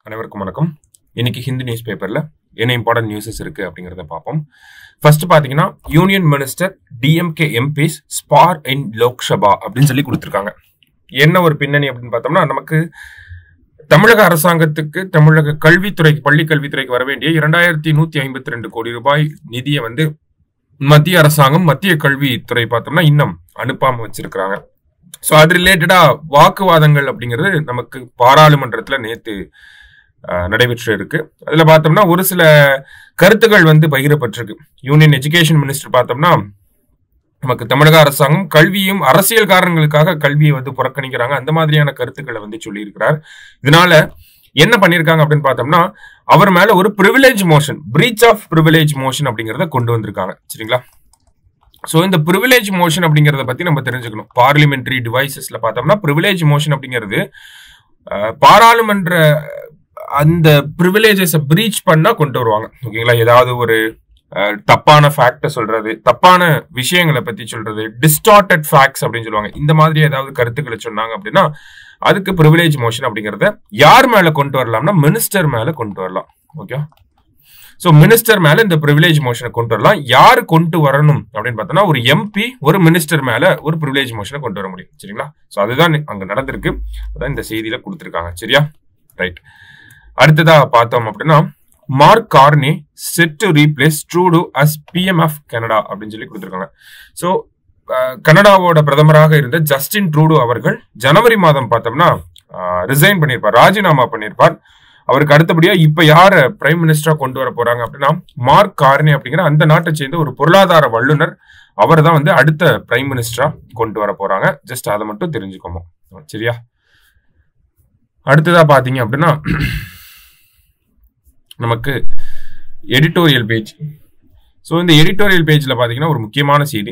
அனைவருக்கும் வணக்கம். இன்னைக்கு ஹிந்து நியூஸ் பேப்பர்ல என்ன இம்பார்ட்டன்ட் நியூஸஸ் இருக்கு அப்படிங்கறத பார்ப்போம். ஃபர்ஸ்ட் பாத்தீங்கன்னா union minister DMK MPs spar in Lok Sabha அப்படின்னு சொல்லி கொடுத்திருக்காங்க. என்ன ஒரு பின்னணி அப்படின்னு பார்த்தோம்னா, நமக்கு தமிழக அரசாங்கத்துக்கு தமிழக கல்வித்துறைக்கு பள்ளி கல்வித்துறைக்கு வர வேண்டிய 2152 கோடி ரூபாய் நிதியை மத்திய அரசாங்கம் மத்திய கல்வித்துறை பார்த்தோம்னா இன்னும் அனுப்பாம வச்சிருக்கிறாங்க. ஸோ அது ரிலேட்டடா வாக்குவாதங்கள் அப்படிங்கிறது நமக்கு பாராளுமன்றத்துல நேத்து நடைபெற்று இருக்கு. அதுல பார்த்தோம்னா ஒரு சில கருத்துக்கள் பகிரப்பட்டிருக்கு. யூனியன் எஜுகேஷன் மினிஸ்டர் பார்த்தோம்னா, நமக்கு தமிழக அரசாங்கம் கல்வியும் அரசியல் காரணங்களுக்காக கல்வியை புறக்கணிக்கிறாங்க, அந்த மாதிரியான கருத்துக்களை சொல்லி இருக்கிறார். இதனால என்ன பண்ணிருக்காங்க அப்படின்னு பார்த்தோம்னா, அவர் மேல ஒரு privilege motion, breach of privilege motion அப்படிங்கறத கொண்டு வந்திருக்காங்க. சரிங்களா? சோ இந்த பிரிவிலேஜ் மோஷன் அப்படிங்கறத பத்தி நம்ம தெரிஞ்சுக்கணும். பார்லிமெண்டரி டிவைசஸ்ல பார்த்தோம்னா பிரிவிலேஜ் மோஷன் அப்படிங்கிறது பாராளுமன்ற அந்த பிரிவிலேஜஸை பிரீச் பண்ணா கொண்டு வருவாங்க. ஓகேங்களா? ஏதாவது ஒரு தப்பான ஃபேக்ட சொல்றது, தப்பான விஷயங்களை பத்தி சொல்றது, டிஸ்டார்டட் ஃபேக்ட்ஸ் அப்படின்னு சொல்லுவாங்க. இந்த மாதிரி ஏதாவது கருத்துக்களை சொன்னாங்க அப்படின்னா அதுக்கு பிரிவிலேஜ் மோஷன் அப்படிங்கறத யார் மேல கொண்டு வரலாம்னா மினிஸ்டர் மேல கொண்டு வரலாம். ஓகே, சோ மினிஸ்டர் மேல இந்த பிரிவிலேஜ் மோஷனை கொண்டு வரலாம். யாரு கொண்டு வரணும் அப்படின்னு பார்த்தோம்னா, ஒரு எம்பி ஒரு மினிஸ்டர் மேல ஒரு பிரிவிலேஜ் மோஷனை கொண்டு வர முடியும். சரிங்களா? சோ அதுதான் அங்க நடந்திருக்கு, அதான் இந்த செய்தியில கொடுத்திருக்காங்க. சரியா? ரைட். அடுத்ததா பார்த்தோம் அப்படின்னா, Mark Carney set to replace Trudeau as PM of Canada அப்படின்னு சொல்லி கொடுத்திருக்காங்க. சோ கனடாவோட பிரதமராக இருந்த ஜஸ்டின் ட்ரூடோ அவர்கள் ஜனவரி மாதம் பார்த்தோம்னா ரிசைன் பண்ணியிருப்பார், ராஜினாமா பண்ணியிருப்பார். அவருக்கு அடுத்தபடியா இப்ப யார பிரைம் மினிஸ்டரா கொண்டு வர போறாங்க அப்படின்னா, மார்க் கார்னி அப்படிங்கிற அந்த நாட்டை சேர்ந்த ஒரு பொருளாதார வல்லுநர், அவர் தான் அடுத்த பிரைம் மினிஸ்டரா கொண்டு வர போறாங்க. ஜஸ்ட் அதை மட்டும் தெரிஞ்சுக்கோங்க. சரியா? அடுத்ததா பாத்தீங்க அப்படின்னா, நமக்கு எடிட்டோரியல் பேஜ். ஸோ இந்த எடிட்டோரியல் பேஜ்ல பாத்தீங்கன்னா ஒரு முக்கியமான செய்தி,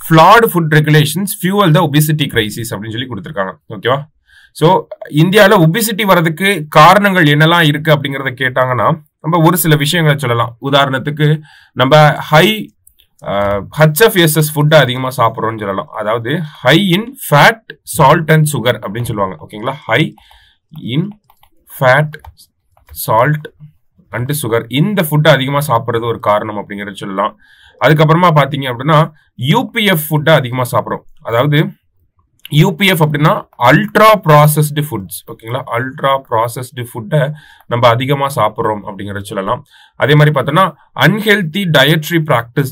ஃபிளாட் ஃபுட் ரெகுலேஷன்ஸ் ஃபியூவல் த ஒபிசிட்டி கிரைசிஸ் அப்படின்னு சொல்லி கொடுத்திருக்காங்க. ஓகேவா? ஸோ இந்தியாவில் ஒபிசிட்டி வர்றதுக்கு காரணங்கள் என்னெல்லாம் இருக்கு அப்படிங்கிறத கேட்டாங்கன்னா நம்ம ஒரு சில விஷயங்களை சொல்லலாம். உதாரணத்துக்கு நம்ம HFSS ஃபுட் அதிகமாக சாப்பிட்றோம்னு சொல்லலாம். அதாவது high in fat, salt and sugar அப்படின்னு சொல்லுவாங்க. ஓகேங்களா? High in fat, salt and sugar, இந்த ஃபுட்டை அதிகமாக சாப்பிட்றது ஒரு காரணம் அப்படிங்கறத சொல்லலாம். அதுக்கப்புறமா பார்த்தீங்க அப்படின்னா UPF ஃபுட்டை அதிகமாக சாப்பிட்றோம். அதாவது UPF அப்படின்னா அல்ட்ரா ப்ராசஸ்டு ஃபுட்ஸ். ஓகேங்களா? அல்ட்ரா ப்ராசஸ்டு ஃபுட்டை நம்ம அதிகமாக சாப்பிட்றோம் அப்படிங்கறத சொல்லலாம். அதே மாதிரி பார்த்தோம்னா unhealthy dietary practice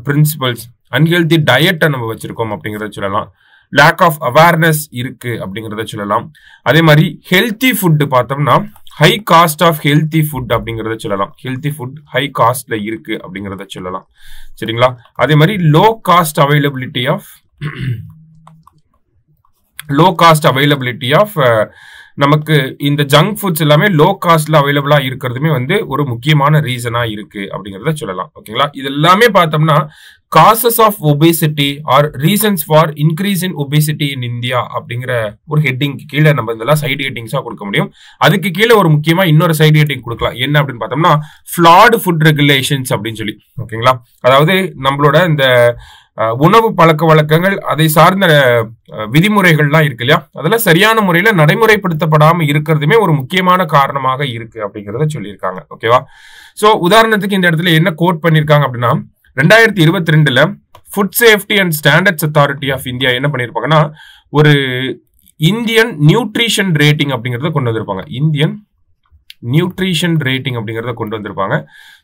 principles, unhealthy டயட்டை நம்ம வச்சிருக்கோம் அப்படிங்கறத சொல்லலாம். லேக் ஆஃப் அவேர்னஸ் இருக்கு அப்படிங்கறத சொல்லலாம். அதே மாதிரி ஹெல்த்தி ஃபுட் பார்த்தோம்னா high cost of healthy food அப்படிங்கறத சொல்லலாம். ஹெல்த்தி ஃபுட் ஹை காஸ்ட்ல இருக்கு அப்படிங்கறத சொல்லலாம். சரிங்களா? அதே மாதிரி லோ காஸ்ட் அவைலபிலிட்டி ஆஃப் நமக்கு இந்த ஜங்க் ஃபுட்ஸ் எல்லாமே லோ காஸ்ட்ல அவைலபிளா இருக்கிறதுமே ஒரு முக்கியமான ரீசனா இருக்கு அப்படிங்கறத சொல்லலாம். ஓகேங்களா? இது எல்லாமே பார்த்தோம்னா causes of obesity or reasons for increase in obesity in India அப்படிங்கிற ஒரு ஹெட்டிங் கீழே நம்ம இதெல்லாம் சைடு ஹெட்டிங்ஸா கொடுக்க முடியும். அதுக்கு கீழே ஒரு முக்கியமா இன்னொரு சைடு ஹெட்டிங் கொடுக்கலாம். என்ன அப்படின்னு பார்த்தோம்னா ஃபிளாட் ஃபுட் ரெகுலேஷன்ஸ் அப்படின்னு சொல்லி. ஓகேங்களா? அதாவது நம்மளோட இந்த உணவு பழக்க வழக்கங்கள், அதை சார்ந்த விதிமுறைகள்லாம் இருக்கு இல்லையா, அதெல்லாம் சரியான முறையில நடைமுறைப்படுத்தப்படாம இருக்கிறதுமே ஒரு முக்கியமான காரணமாக இருக்கு அப்படிங்கறத சொல்லியிருக்காங்க. ஓகேவா? சோ உதாரணத்துக்கு இந்த இடத்துல என்ன கோட் பண்ணிருக்காங்க அப்படின்னா, 2022ல food safety and standards authority of India என்ன பண்ணிருப்பாங்கன்னா ஒரு இந்தியன் நியூட்ரிஷன் ரேட்டிங் அப்படிங்கறத கொண்டு வந்திருப்பாங்க. இந்தியன் நியூட்ரிஷன் ரேட்டிங் அப்படிங்கறத கொண்டு வந்திருப்பாங்க.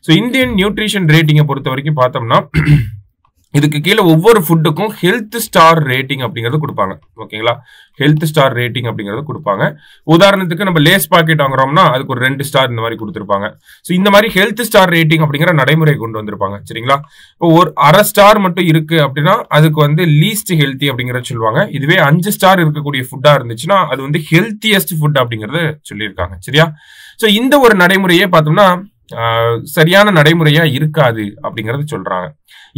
ஸோ இந்தியன் நியூட்ரிஷன் ரேட்டிங்கை பொறுத்த வரைக்கும் பார்த்தோம்னா இதுக்கு கீழே ஒவ்வொரு ஃபுட்டுக்கும் ஹெல்த் ஸ்டார் ரேட்டிங் அப்படிங்கறது கொடுப்பாங்க. ஓகேங்களா? ஹெல்த் ஸ்டார் ரேட்டிங் அப்படிங்கறது கொடுப்பாங்க. உதாரணத்துக்கு நம்ம லேஸ் பாக்கெட் வாங்குறோம்னா அதுக்கு ஒரு 2 ஸ்டார் இந்த மாதிரி கொடுத்துருப்பாங்க. ஸோ இந்த மாதிரி ஹெல்த் ஸ்டார் ரேட்டிங் அப்படிங்கிற நடைமுறை கொண்டு வந்திருப்பாங்க. சரிங்களா? இப்போ ஒரு அரை ஸ்டார் மட்டும் இருக்கு அப்படின்னா அதுக்கு லீஸ்ட் ஹெல்த்தி அப்படிங்கறத சொல்லுவாங்க. இதுவே 5 ஸ்டார் இருக்கக்கூடிய ஃபுட்டா இருந்துச்சுன்னா அது ஹெல்த்தியஸ்ட் ஃபுட் அப்படிங்கறத சொல்லியிருக்காங்க. சரியா? ஸோ இந்த ஒரு நடைமுறையே பார்த்தோம்னா சரியான நடைமுறையா இருக்காது அப்படிங்கறது சொல்றாங்க.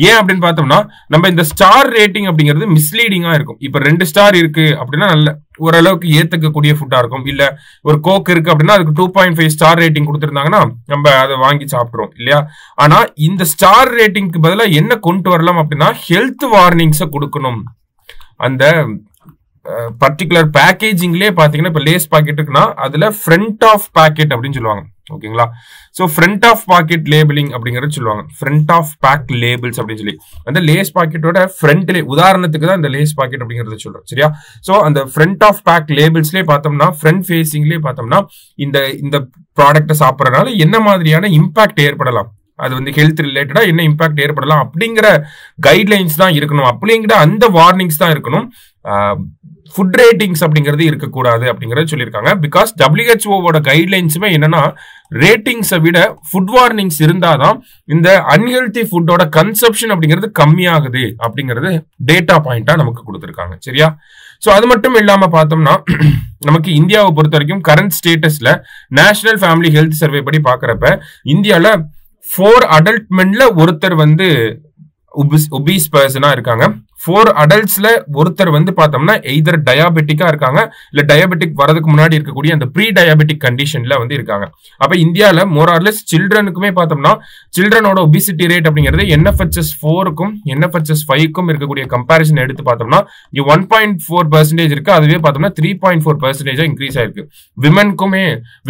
ஏன் அப்படின்னு பார்த்தோம்னா நம்ம இந்த ஸ்டார் ரேட்டிங் அப்படிங்கிறது மிஸ்லீடிங்கா இருக்கும். இப்ப 2 ஸ்டார் இருக்கு அப்படின்னா நல்ல ஓரளவுக்கு ஏத்துக்கக்கூடிய ஃபுட்டா இருக்கும். இல்ல ஒரு கோக் இருக்கு அப்படின்னா அதுக்கு 2.5 ஸ்டார் ரேட்டிங் கொடுத்திருந்தாங்கன்னா நம்ம அதை வாங்கி சாப்பிடுறோம் இல்லையா? ஆனா இந்த ஸ்டார் ரேட்டிங்க்கு பதிலா என்ன கொண்டு வரலாம் அப்படின்னா ஹெல்த் வார்னிங்ஸை கொடுக்கணும். அந்த பர்டிகுலர் பேக்கேஜிங்லேயே பார்த்தீங்கன்னா இப்போ லேஸ் பாக்கெட் இருக்குன்னா அதுல ஃப்ரண்ட் ஆஃப் பாக்கெட் அப்படின்னு சொல்லுவாங்க. ஓகேங்களா? So front of packet labeling அப்படிங்கறது சொல்லுவாங்க. ஃப்ரண்ட் ஆஃப் பேக் லேபிள்ஸ் அப்படின்னு சொல்லி அந்த லேஸ் பாக்கெட்டோட ஃப்ரண்ட்லேயே, உதாரணத்துக்கு தான் இந்த லேஸ் பாக்கெட் அப்படிங்கறத சொல்றோம். சரியா? ஸோ அந்த ஃப்ரண்ட் ஆஃப் பேக் லேபிள்ஸ்லேயே பார்த்தோம்னா, ஃப்ரண்ட் ஃபேசிங்லேயே பார்த்தோம்னா இந்த ப்ராடக்ட்டை சாப்பிட்றதுனால என்ன மாதிரியான இம்பாக்ட் ஏற்படலாம், அது வந்து ஹெல்த் ரிலேட்டடா என்ன இம்பாக்ட் ஏற்படலாம் அப்படிங்கிற கைட்லைன்ஸ் தான் இருக்கணும். அப்படிங்கிற அந்த வார்னிங்ஸ் தான் இருக்கணும். ஃபுட் ரேட்டிங்ஸ் அப்படிங்கிறது இருக்கக்கூடாது அப்படிங்கறத சொல்லியிருக்காங்க. பிகாஸ் WHO கைட்லைன்ஸுமே என்னன்னா, ரேட்டிங்ஸை விட ஃபுட் வார்னிங்ஸ் இருந்தாதான் இந்த அன்ஹெல்தி ஃபுட்டோட கன்சப்ஷன் அப்படிங்கிறது கம்மியாகுது அப்படிங்கிறது டேட்டா பாயிண்டா நமக்கு கொடுத்துருக்காங்க. சரியா? ஸோ அது மட்டும் இல்லாம பார்த்தோம்னா, நமக்கு இந்தியாவை பொறுத்த வரைக்கும் கரண்ட் ஸ்டேட்டஸ்ல நேஷனல் ஃபேமிலி ஹெல்த் சர்வே படி பாக்குறப்ப இந்தியால 4 அடல்ட் மென்ல ஒருத்தர் வந்து ஒபீஸ் பர்சனா இருக்காங்க. 4 அடல்ட்ஸ்ல ஒருத்தர் வந்து பார்த்தோம்னா எய்தர் டயாபெட்டிக்கா இருக்காங்க, இல்ல டயாபெட்டிக் வரதுக்கு முன்னாடி இருக்கக்கூடிய அந்த ப்ரீ டயாபெட்டிக் கண்டிஷன்ல வந்து இருக்காங்க. அப்ப இந்தியால மோரார்லெஸ் சில்ட்ரனுக்குமே பார்த்தோம்னா சில்ட்ரனோட ஒபிசிட்டி ரேட் அப்படிங்கிறது NFHS 4க்கும் NFHS 5க்கும் இருக்கக்கூடிய கம்பாரிசன் எடுத்து பார்த்தோம்னா 1.4% இருக்கு. அதுவே பார்த்தோம்னா 3.4% இன்க்ரீஸ் ஆயிருக்கு.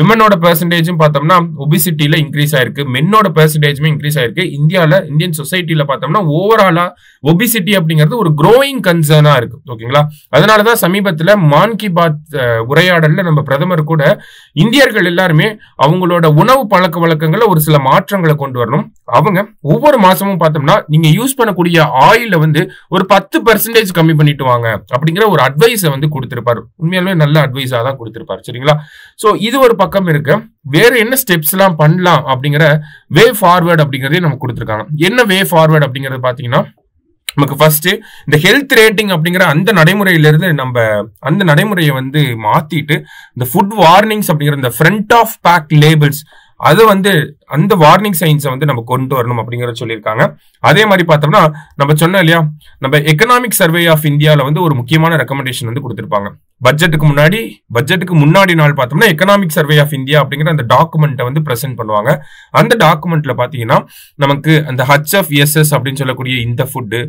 விமனோட பெர்சன்டேஜும் பார்த்தோம்னா ஒபிசிட்டியில இன்க்ரீஸ் ஆயிருக்கு. மென்னோட பெர்சன்டேஜுமே இன்க்ரீஸ் ஆயிருக்கு. இந்தியன் சொசைட்டில பார்த்தோம்னா ஓவராலா ஒபிசிட்டி அப்படிங்கிறது ஒரு growing கன்சர்னா இருக்கு. ஓகேங்களா? அதனாலதான் சமீபத்துல மான் கி பாத் உரையாடல்ல நம்ம பிரதமர் கூட இந்தியர்கள் எல்லாருமே அவங்களோட உணவு பழக்க வழக்கங்கள்ல ஒரு சில மாற்றங்களை கொண்டு வரணும். அவங்க ஒவ்வொரு மாசமும் பார்த்தோம்னா நீங்க யூஸ் பண்ணக்கூடிய ஆயில வந்து ஒரு 10% கம்மி பண்ணிட்டு வாங்க அப்படிங்கிற ஒரு அட்வைஸை வந்து கொடுத்திருப்பாரு. உண்மையாலுமே நல்ல அட்வைஸா தான் கொடுத்திருப்பாரு. சரிங்களா? சோ இது ஒரு பக்கம் இருக்கு. வேற என்ன ஸ்டெப்ஸ் எல்லாம் பண்ணலாம் அப்படிங்கிற வே ஃபார்வர்ட் அப்படிங்கறதே நமக்கு கொடுத்திருக்காங்க. என்ன வே ஃபார்வர்ட் அப்படிங்கறது பாத்தீங்கன்னா, நமக்கு ஃபர்ஸ்ட் இந்த ஹெல்த் ரேட்டிங் அப்படிங்கிற அந்த நடைமுறையிலிருந்து நம்ம அந்த நடைமுறையை வந்து மாத்திட்டு இந்த ஃபுட் வார்னிங்ஸ் அப்படிங்கிற இந்த ஃப்ரண்ட் ஆஃப் பேக் லேபிள்ஸ் அது வந்து அந்த வார்னிங் சைன்ஸை வந்து நம்ம கொண்டு வரணும் அப்படிங்கறத சொல்லியிருக்காங்க. அதே மாதிரி பார்த்தோம்னா நம்ம சொன்னோம் இல்லையா, நம்ம எக்கனாமிக் சர்வே ஆஃப் இந்தியாவில் வந்து ஒரு முக்கியமான ரெக்கமெண்டேஷன் வந்து கொடுத்திருப்பாங்க. பட்ஜெட்டுக்கு முன்னாடி நாள் பார்த்தோம்னா எக்கனாமிக் சர்வே ஆஃப் இந்தியா அப்படிங்கிற அந்த டாக்குமெண்ட்டை வந்து பிரசென்ட் பண்ணுவாங்க. அந்த டாக்குமெண்ட்ல பாத்தீங்கன்னா நமக்கு அந்த HFSS அப்படின்னு சொல்லக்கூடிய இந்த ஃபுட்டு,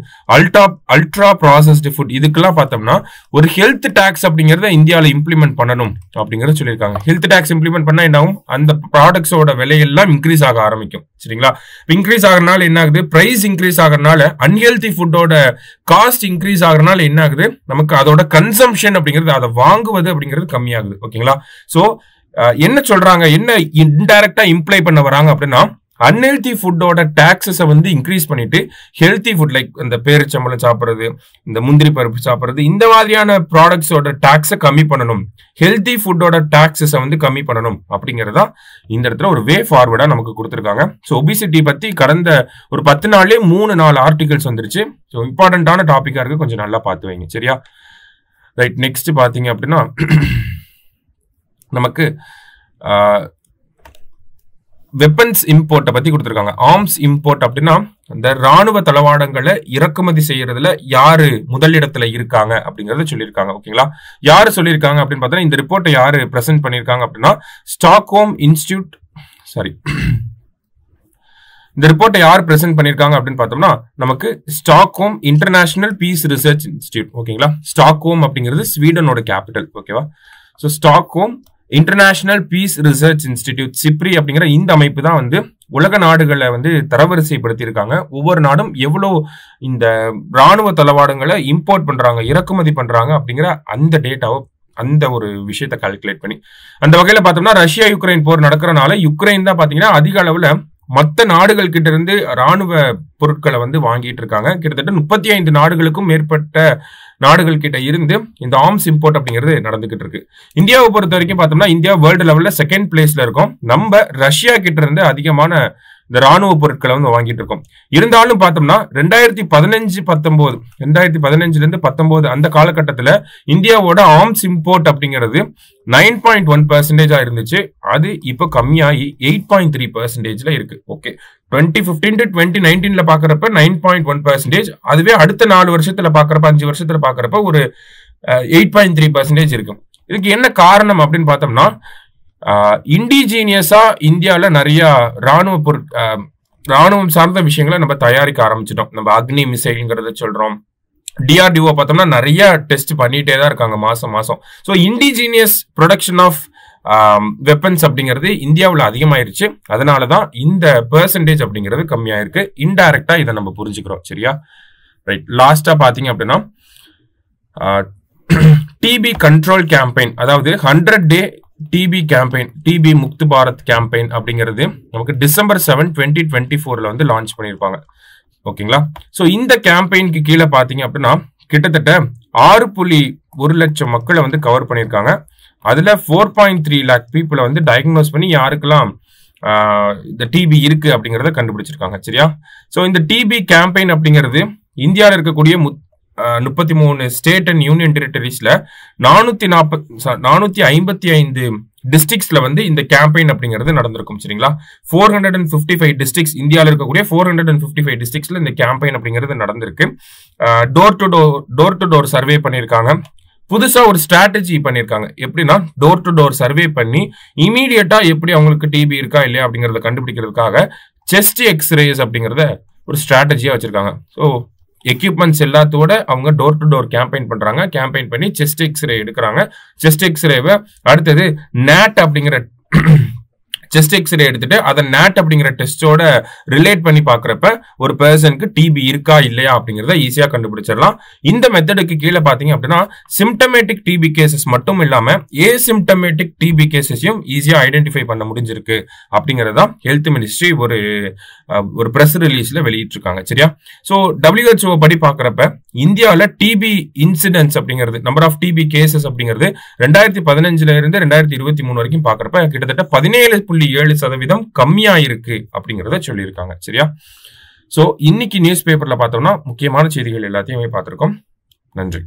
அல்ட்ரா ப்ராசஸ்டு ஃபுட், இதுக்கெல்லாம் பார்த்தோம்னா ஒரு ஹெல்த் டாக்ஸ் அப்படிங்கறத இந்தியாவில் இம்ப்ளிமெண்ட் பண்ணணும் அப்படிங்கறத சொல்லியிருக்காங்க. ஹெல்த் டாக்ஸ் இம்ப்ளிமெண்ட் பண்ணா என்ன ஆகும், அந்த ப்ராடக்ட்ஸோட விலையெல்லாம் இன்க்ரீஸ் ஆக ஆரம்பிக்கும். சரிங்களா? இன்க்ரீஸ் ஆகிறனால என்ன ஆகுது, பிரைஸ் இன்க்ரீஸ் ஆகிறனால அன்ஹெல்தி ஃபுட்டோட காஸ்ட் இன்க்ரீஸ் ஆகிறனால என்ன ஆகுது, நமக்கு அதோட கன்சம்ஷன் அப்படிங்கிறது, அதை வாங்குவது அப்படிங்கிறது கம்மியாகுது. ஓகேங்களா? சோ என்ன சொல்றாங்க, என்ன இன்டைரக்டா இம்ப்ளை பண்ண வராங்க அப்படின்னா, அன்ஹெல்தி ஃபுட்டோட டாக்ஸஸை வந்து இன்க்ரீஸ் பண்ணிட்டு ஹெல்தி ஃபுட் லைக் இந்த பேரிச்சம்பழம் சாப்பிட்றது, இந்த முந்திரி பருப்பு சாப்பிட்றது, இந்த மாதிரியான ப்ராடக்ட்ஸோட டாக்ஸை கம்மி பண்ணணும், ஹெல்தி ஃபுட்டோட டாக்ஸஸை வந்து கம்மி பண்ணணும் அப்படிங்கறதா இந்த இடத்துல ஒரு வே ஃபார்வர்டா நமக்கு கொடுத்துருக்காங்க. ஸோ ஒபிசிட்டி பத்தி கடந்த ஒரு 10 நாள்லயே 3-4 ஆர்டிகல்ஸ் வந்துருச்சு. ஸோ இம்பார்ட்டன்டான டாபிக்கா இருக்கு, கொஞ்சம் நல்லா பார்த்து வைங்க. சரியா? ரைட். நெக்ஸ்ட் பாத்தீங்க அப்படின்னா நமக்கு வெப்பன்ஸ் இம்போர்ட்டை பத்தி கொடுத்திருக்காங்க. ஆர்ம்ஸ் இம்போர்ட் அப்படின்னா இந்த ராணுவ தளவாடங்களை இறக்குமதி செய்யறதுல யாரு முதலிடத்துல இருக்காங்க அப்படிங்கறத சொல்லியிருக்காங்க. ஓகேங்களா? யாரு சொல்லியிருக்காங்க அப்படின்னு பார்த்தா, இந்த ரிப்போர்ட்டை யாரு பிரசென்ட் பண்ணியிருக்காங்க அப்படின்னா ஸ்டாக்ஹோம் இன்ஸ்டிடியூட், இந்த ரிப்போர்ட்டை யார் பிரசென்ட் பண்ணியிருக்காங்க அப்படின்னு பார்த்தோம்னா நமக்கு Stockholm International Peace Research Institute. ஓகேங்களா? ஸ்டாக்ஹோம் அப்படிங்கிறது ஸ்வீடனோட கேபிட்டல். ஓகேவா? So Stockholm International Peace Research Institute SIPRI அப்படிங்கிற இந்த அமைப்பு தான் வந்து உலக நாடுகளை வந்து தரவரிசைப்படுத்தி இருக்காங்க. ஒவ்வொரு நாடும் எவ்வளவு இந்த ராணுவ தளவாடங்களை இம்போர்ட் பண்றாங்க, இறக்குமதி பண்றாங்க அப்படிங்கிற அந்த டேட்டாவை, அந்த ஒரு விஷயத்தை கால்குலேட் பண்ணி, அந்த வகையில பார்த்தோம்னா ரஷ்யா யுக்ரைன் போர் நடக்கிறனால யுக்ரைன் தான் பாத்தீங்கன்னா அதிக அளவுல மற்ற நாடுகள் கிட்ட இருந்து ராணுவ பொருட்களை வந்து வாங்கிட்டு இருக்காங்க. கிட்டத்தட்ட 35 நாடுகளுக்கும் மேற்பட்ட நாடுகள் கிட்ட இருந்து இந்த ஆர்ம்ஸ் இம்போர்ட் அப்படிங்கிறது நடந்துகிட்டு இருக்கு. இந்தியாவை பொறுத்த வரைக்கும் பார்த்தோம்னா இந்தியா வேர்ல்டு லெவல்ல 2nd பிளேஸ்ல இருக்கும். நம்ம ரஷ்யா கிட்ட இருந்து அதிகமான இந்த ராணுவ பொருட்களை வந்து வாங்கிட்டு இருக்கோம். இருந்தாலும் பார்த்தோம்னா 2015-19 அந்த காலகட்டத்தில் இந்தியாவோட ஆர்ம்ஸ் இம்போர்ட் அப்படிங்கிறது 9.1% இருந்துச்சு. அது இப்போ கம்மியாகி 8.3% இருக்கு. ஓகே, 2015 to 2019 பாக்குறப்ப 9.1%, அதுவே அடுத்த 4 வருஷத்துல பாக்குறப்ப 5 வருஷத்துல பாக்குறப்ப ஒரு 8.3% இருக்கும். இதுக்கு என்ன காரணம் அப்படின்னு பார்த்தோம்னா, இண்டிஜீனியஸா இந்தியாவில நிறைய ராணுவம் சார்ந்த விஷயங்களை நம்ம தயாரிக்க ஆரம்பிச்சிட்டோம். நம்ம அக்னி மிசைல்ங்கிறத சொல்றோம், டிஆர்டிஓ பார்த்தோம்னா நிறைய டெஸ்ட் பண்ணிட்டே தான் இருக்காங்க மாசம் மாசம். So indigenous production of weapons அப்படிங்கிறது இந்தியாவில் அதிகமாயிருச்சு. அதனால தான் இந்த பெர்சன்டேஜ் அப்படிங்கிறது கம்மியாயிருக்கு. இன்டைரக்டா இதை நம்ம புரிஞ்சுக்கிறோம். சரியா? ரைட். லாஸ்டா பாத்தீங்க அப்படின்னா டிபி கண்ட்ரோல் கேம்பெயின், அதாவது 100 day TB campaign, TB Mukt Bharat campaign அப்படிங்கிறது நமக்கு December 7, 2024 வந்து லான்ச் பண்ணியிருப்பாங்க. ஓகேங்களா? ஸோ இந்த கேம்பெயினுக்கு கீழே பார்த்தீங்க அப்படின்னா கிட்டத்தட்ட 6.1 லட்சம் மக்களை வந்து கவர் பண்ணியிருக்காங்க. அதுல 4.3 lakh பீப்புளை வந்து டயக்னோஸ் பண்ணி யாருக்கெல்லாம் இந்த டிபி இருக்கு அப்படிங்கிறத கண்டுபிடிச்சிருக்காங்க. சரியா? ஸோ இந்த டிபி கேம்பெயின் அப்படிங்கிறது இந்தியாவில் இருக்கக்கூடிய 33 ஸ்டேட் அண்ட் யூனியன் டெரிட்டரிஸ்ல 455 டிஸ்ட்ரிக்ட்ஸ்ல வந்து இந்த கேம்பெயின் அப்படிங்கிறது நடந்திருக்கும். சரிங்களா? 455 டிஸ்ட்ரிக்ட்ஸ், இந்தியாவில் இருக்கக்கூடிய 455 டிஸ்ட்ரிக்ட்ஸ்ல இந்த கேம்பெயின் அப்படிங்கிறது நடந்திருக்கு. டோர் டு டோர் சர்வே பண்ணியிருக்காங்க. புதுசா ஒரு ஸ்ட்ராட்டஜி பண்ணியிருக்காங்க. எப்படின்னா டோர் டு டோர் சர்வே பண்ணி இமீடியட்டா எப்படி அவங்களுக்கு டிபி இருக்கா இல்லையா அப்படிங்கறத கண்டுபிடிக்கிறதுக்காக செஸ்ட் எக்ஸ்ரேஸ் அப்படிங்கறத ஒரு ஸ்ட்ராட்டஜியா வச்சிருக்காங்க. ஸோ எக்யூப்மெண்ட்ஸ் எல்லாத்தோட அவங்க டோர் டு டோர் கேம்பெயின் பண்றாங்க. கேம்பெயின் பண்ணி செஸ்ட் எக்ஸ்ரே எடுக்கிறாங்க. செஸ்ட் எக்ஸ்ரேவை அடுத்தது நேட் அப்படிங்கிற செஸ்ட் எக்ஸ்ரே எடுத்துட்டு அதை நேட் அப்படிங்கிற டெஸ்டோட ரிலேட் பண்ணி பாக்குறப்ப ஒரு பர்சனுக்கு டிபி இருக்கா இல்லையா அப்படிங்கறத ஈஸியா கண்டுபிடிச்சிடலாம். இந்த மெத்தடுக்கு கீழே பாத்தீங்க அப்படின்னா சிம்டமேட்டிக் டிபி கேசஸ் மட்டும் இல்லாம ஏசிம்டமேட்டிக் டிபி கேசஸையும் ஈஸியா ஐடென்டிஃபை பண்ண முடிஞ்சிருக்கு அப்படிங்கறதா ஹெல்த் மினிஸ்ட்ரி ஒரு பிரஸ் ரிலீஸ்ல வெளியிட்டிருக்காங்க. சரியா? ஸோ WHO படி பாக்குறப்ப இந்தியாவில் டிபி இன்சிடென்ட்ஸ் அப்படிங்கிறது, நம்பர் ஆஃப் டிபி கேசஸ் அப்படிங்கிறது 2015 இருந்து 2023 வரைக்கும் பாக்குறப்ப கிட்டத்தட்ட 17.7% கம்மியா இருக்கு அப்படிங்கறத சொல்லியிருக்காங்க. சரியா? சோ இன்னைக்கு நியூஸ் பேப்பர்ல பார்த்தோம்னா முக்கியமான செய்திகள் எல்லாத்தையுமே பார்த்திருக்கோம். நன்றி.